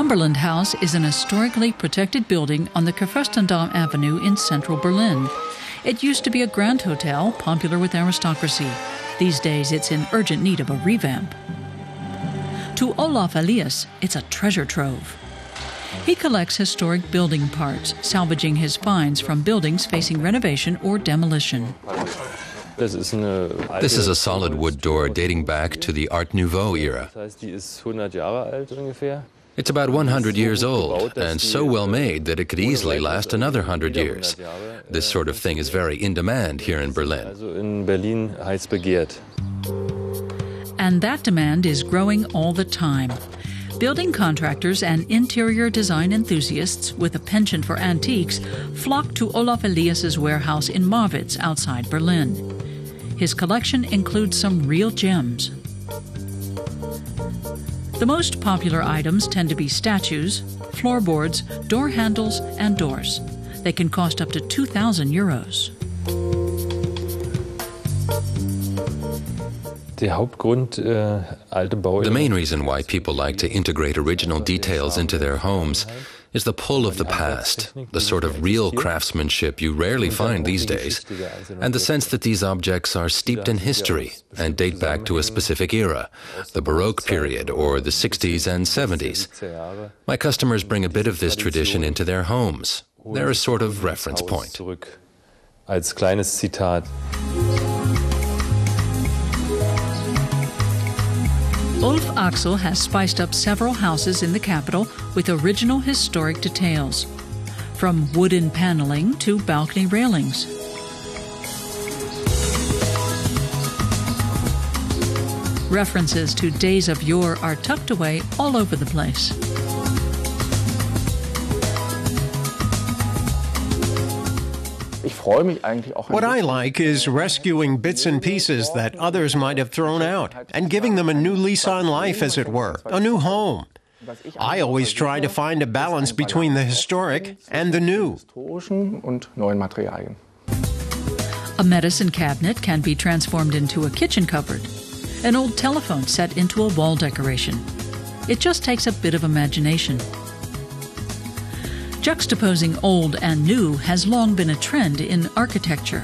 Cumberland House is an historically protected building on the Kurfürstendamm Avenue in central Berlin. It used to be a grand hotel, popular with aristocracy. These days, it's in urgent need of a revamp. To Olaf Elias, it's a treasure trove. He collects historic building parts, salvaging his finds from buildings facing renovation or demolition. This is a solid wood door dating back to the Art Nouveau era. It's about 100 years old and so well made that it could easily last another 100 years. This sort of thing is very in demand here in Berlin. And that demand is growing all the time. Building contractors and interior design enthusiasts with a penchant for antiques flock to Olaf Elias's warehouse in Marwitz outside Berlin. His collection includes some real gems. The most popular items tend to be statues, floorboards, door handles, and doors. They can cost up to 2,000 euros. The main reason why people like to integrate original details into their homes is the pull of the past, the sort of real craftsmanship you rarely find these days, and the sense that these objects are steeped in history and date back to a specific era, the Baroque period or the 60s and 70s. My customers bring a bit of this tradition into their homes. They're a sort of reference point. Ulf Axel has spiced up several houses in the capital with original historic details, from wooden paneling to balcony railings. References to days of yore are tucked away all over the place. What I like is rescuing bits and pieces that others might have thrown out and giving them a new lease on life, as it were, a new home. I always try to find a balance between the historic and the new. A medicine cabinet can be transformed into a kitchen cupboard, an old telephone set into a wall decoration. It just takes a bit of imagination. Juxtaposing old and new has long been a trend in architecture.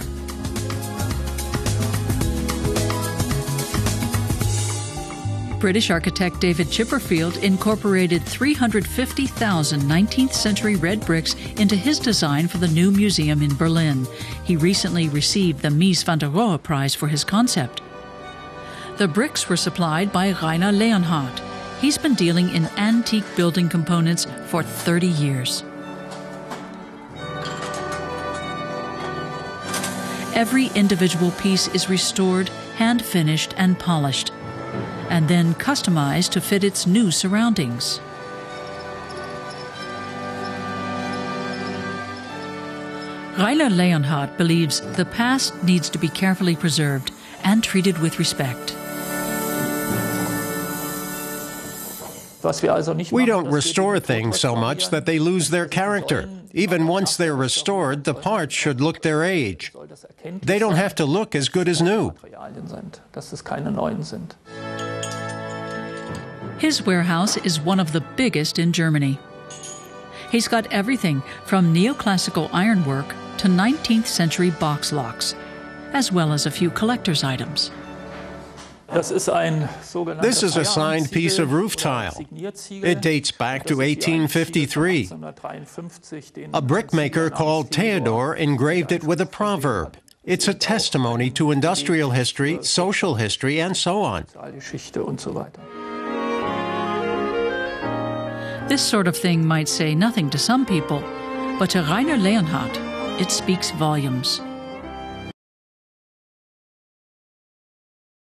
British architect David Chipperfield incorporated 350,000 19th century red bricks into his design for the new museum in Berlin. He recently received the Mies van der Rohe Prize for his concept. The bricks were supplied by Rainer Leonhardt. He's been dealing in antique building components for 30 years. Every individual piece is restored, hand-finished and polished, and then customized to fit its new surroundings. Rainer Leonhardt believes the past needs to be carefully preserved and treated with respect. We don't restore things so much that they lose their character. Even once they're restored, the parts should look their age. They don't have to look as good as new. His warehouse is one of the biggest in Germany. He's got everything from neoclassical ironwork to 19th century box locks, as well as a few collector's items. This is a signed piece of roof tile. It dates back to 1853. A brickmaker called Theodor engraved it with a proverb. It's a testimony to industrial history, social history, and so on. This sort of thing might say nothing to some people, but to Rainer Leonhardt, it speaks volumes.